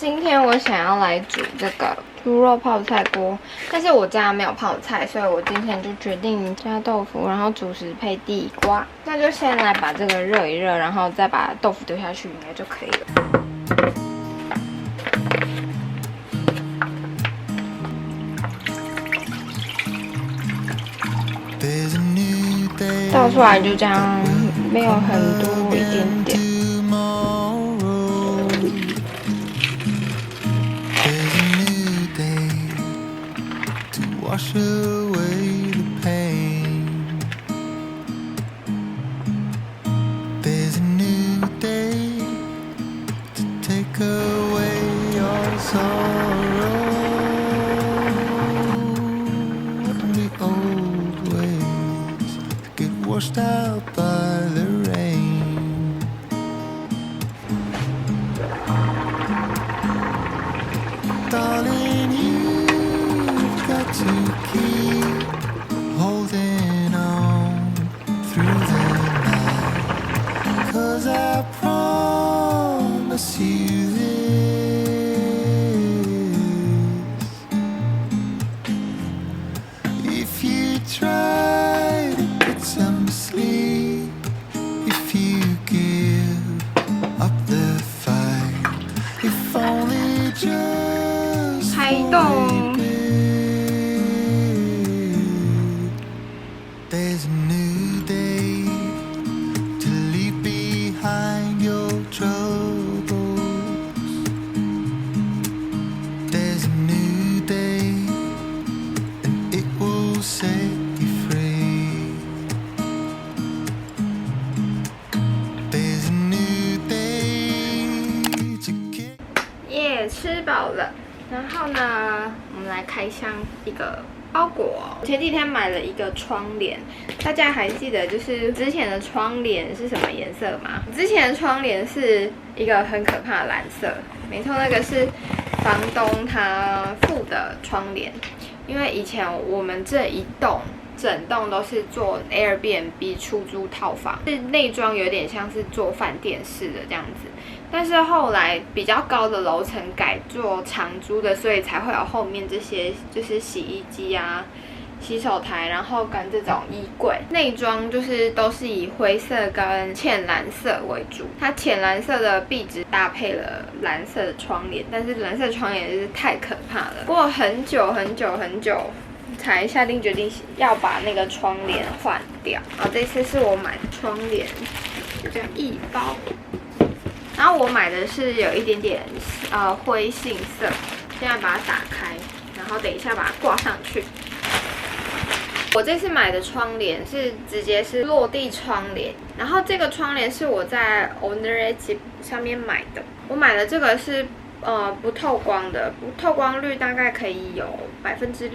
今天我想要来煮这个猪肉泡菜锅，但是我家没有泡菜，所以我今天就决定加豆腐，然后主食配地瓜。那就先来把这个热一热，然后再把豆腐丢下去，应该就可以了。倒出来就这样，没有很多，一点点。Wash away the pain. There's a new day to take away your sorrow. And the old ways get washed out by the rain. Darling, you've got to keep holding on through the night, 'cause I promise you this: if you try to get some sleep, if you give up the fight, if only just 开动。 There's a new day to leave behind your troubles. There's a new day and it will set you free. There's a new day to get 耶，吃饱了。然后呢，我们来开箱一个包裹。前几天买了一个窗帘，大家还记得就是之前的窗帘是什么颜色吗？之前的窗帘是一个很可怕的蓝色，没错，那个是房东他付的窗帘，因为以前我们这一栋。整栋都是做 Airbnb 出租套房，是内装有点像是做饭店式的这样子，但是后来比较高的楼层改做长租的，所以才会有后面这些就是洗衣机啊、洗手台，然后跟这种衣柜。内装就是都是以灰色跟浅蓝色为主，它浅蓝色的壁纸搭配了蓝色的窗帘，但是蓝色的窗帘就是太可怕了，过很久才下定决定要把那个窗帘换掉。然后这次是我买的窗帘，就这样一包。然后我买的是有一点点灰杏色，现在把它打开，然后等一下把它挂上去。我这次买的窗帘是直接是落地窗帘，然后这个窗帘是我在 Ownerage 上面买的。我买的这个是不透光的，不透光率大概可以有60%，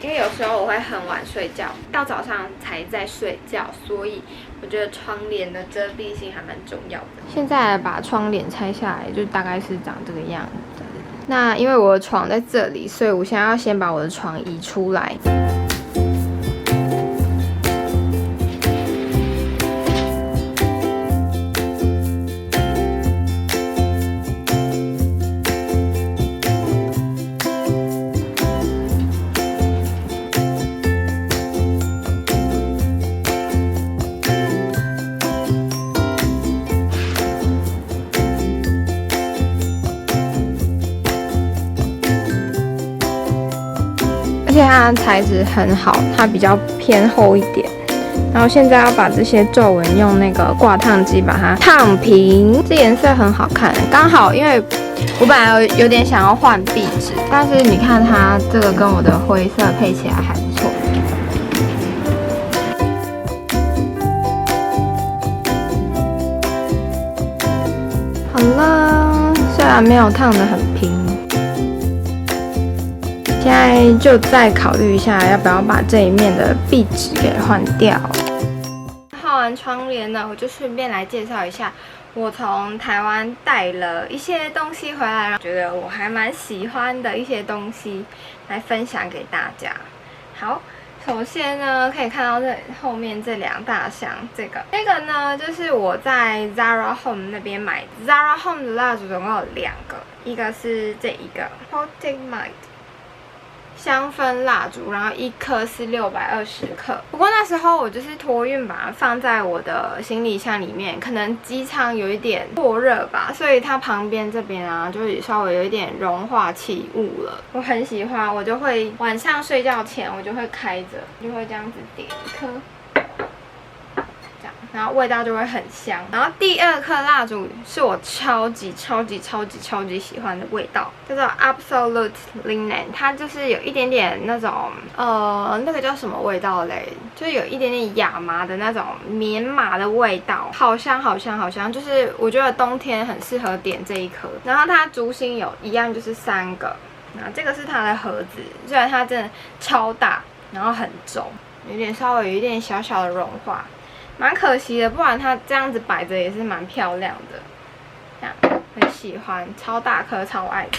因为有时候我会很晚睡觉，到早上才在睡觉，所以我觉得窗帘的遮蔽性还蛮重要的。现在把窗帘拆下来，就大概是长这个样子。那因为我的床在这里，所以我现在要先把我的床移出来。而且它的材质很好，它比较偏厚一点。然后现在要把这些皱纹用那个挂烫机把它烫平。这颜色很好看，刚好因为我本来有点想要换壁纸，但是你看它这个跟我的灰色配起来还不错。好了，虽然没有烫得很平。现在就再考虑一下，要不要把这一面的壁纸给换掉。画完窗帘呢，我就顺便来介绍一下，我从台湾带了一些东西回来，觉得我还蛮喜欢的一些东西，来分享给大家。好，首先呢，可以看到这后面这2大箱，这个呢，就是我在 Zara Home 那边买 Zara Home 的蜡烛，总共有2个，一个是这一个 Poetic Mind 香氛蜡烛，然后1颗是620克。不过那时候我就是托运把它放在我的行李箱里面，可能机舱有一点过热吧，所以它旁边这边啊，就是稍微有一点融化起雾了。我很喜欢，我就会晚上睡觉前我就会开着，就会这样子点1颗。然后味道就会很香。然后第2颗蜡烛是我超级喜欢的味道，叫做 Absolute Linen， 它就是有一点点那种那个叫什么味道嘞？就是有一点点亚麻的那种棉麻的味道，好香，就是我觉得冬天很适合点这一颗。然后它烛芯有一样就是3个，然后这个是它的盒子，虽然它真的超大，然后很重，稍微有一点小小的融化。蛮可惜的，不然它这样子摆着也是蛮漂亮的。这样很喜欢，超大颗，超爱的。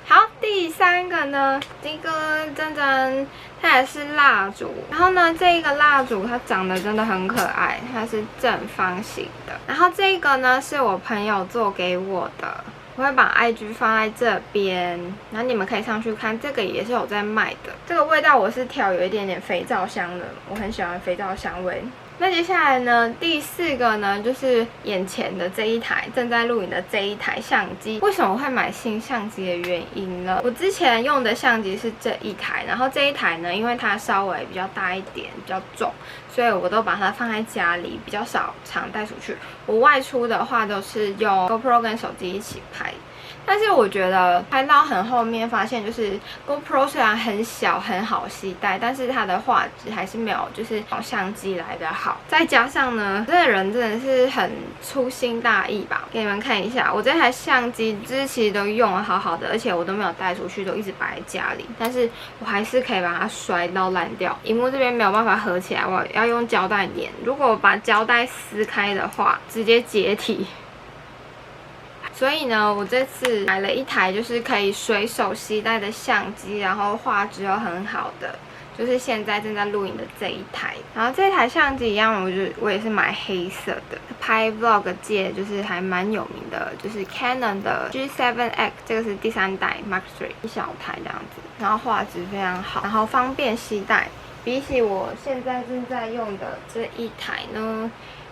好，第3个呢，这个真，它也是蜡烛。然后呢，这个蜡烛它长得真的很可爱，它是正方形的。然后这个呢是我朋友做给我的，我会把 IG 放在这边，然后你们可以上去看。这个也是有在卖的，这个味道我是调有一点点肥皂香的，我很喜欢肥皂香味。那接下来呢，第4个呢，就是眼前的这一台正在录影的这一台相机。为什么会买新相机的原因呢？我之前用的相机是这一台，然后这一台呢，因为它稍微比较大一点，比较重，所以我都把它放在家里，比较少常带出去。我外出的话都是用 GoPro 跟手机一起拍。但是我觉得拍到很后面，发现就是 GoPro 虽然很小很好携带，但是它的画质还是没有就是相机来的好。再加上呢，这个人真的是很粗心大意吧。给你们看一下，我这台相机其实都用得好好的，而且我都没有带出去，都一直摆在家里。但是我还是可以把它摔到烂掉。屏幕这边没有办法合起来，我要用胶带粘。如果我把胶带撕开的话，直接解体。所以呢，我这次买了一台就是可以随手携带的相机，然后画质又很好的，就是现在正在录影的这一台。然后这台相机一样，我也是买黑色的，拍 vlog 界就是还蛮有名的，就是 Canon 的 G7X， 这个是第3代 Mark III， 一小台这样子，然后画质非常好，然后方便携带。比起我现在正在用的这一台呢，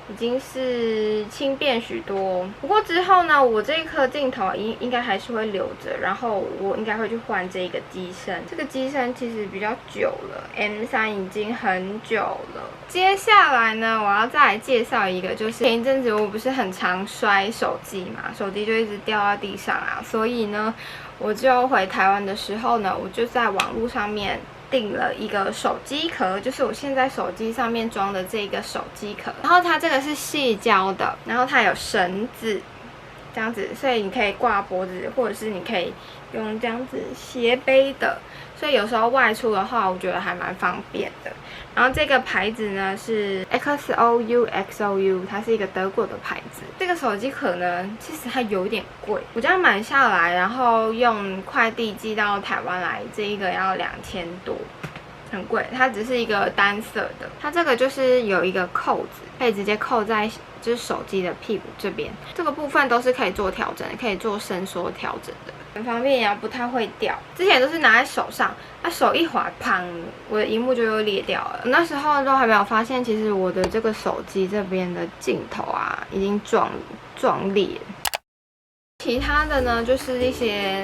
已经是轻便许多。不过之后呢，我这一颗镜头应该还是会留着，然后我应该会去换这个机身。这个机身其实比较久了 ，M3 已经很久了。接下来呢，我要再来介绍一个，就是前一阵子我不是很常摔手机嘛，手机就一直掉到地上啊，所以呢，我就回台湾的时候呢，我就在网络上面订了一个手机壳，就是我现在手机上面装的这个手机壳，然后它这个是矽胶的，然后它有绳子，这样子，所以你可以挂脖子，或者是你可以用这样子斜背的，所以有时候外出的话，我觉得还蛮方便的。然后这个牌子呢是 XOU， 它是一个德国的牌子。这个手机壳呢，其实它有点贵，我这样买下来，然后用快递寄到台湾来，这一个要2000多，很贵。它只是一个单色的，它这个就是有一个扣子，可以直接扣在就是手机的屁股这边，这个部分都是可以做调整，可以做伸缩调整的。很方便，也不太会掉。之前都是拿在手上，手一滑，砰，我的荧幕就又裂掉了。那时候都还没有发现，其实我的这个手机这边的镜头啊，已经撞裂。其他的呢，就是一些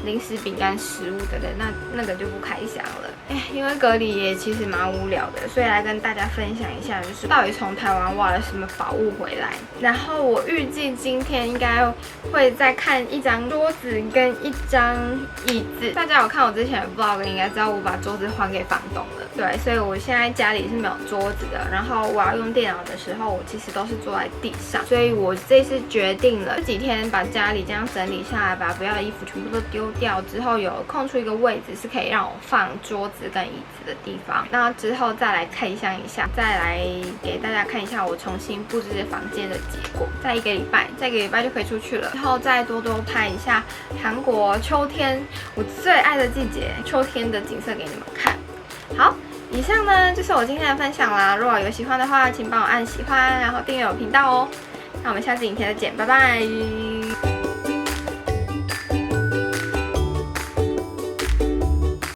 零食、饼干、食物等等，那个就不开箱了。因为隔离也其实蛮无聊的，所以来跟大家分享一下，就是到底从台湾挖了什么宝物回来。然后我预计今天应该会再看一张桌子跟一张椅子。大家有看我之前的 vlog 应该知道我把桌子还给房东了，对，所以我现在家里是没有桌子的。然后我要用电脑的时候，我其实都是坐在地上，所以我这次决定了这几天把家里这样整理下来，把不要的衣服全部都丢掉之后，有空出一个位置是可以让我放桌子跟椅子的地方。那之后再来开箱一下，再来给大家看一下我重新布置房间的结果。再一个礼拜就可以出去了。之后再多多拍一下韩国秋天我最爱的季节秋天的景色给你们看。好，以上呢就是我今天的分享啦。如果有喜欢的话，请帮我按喜欢，然后订阅我频道哦。那我们下次影片再见，拜拜。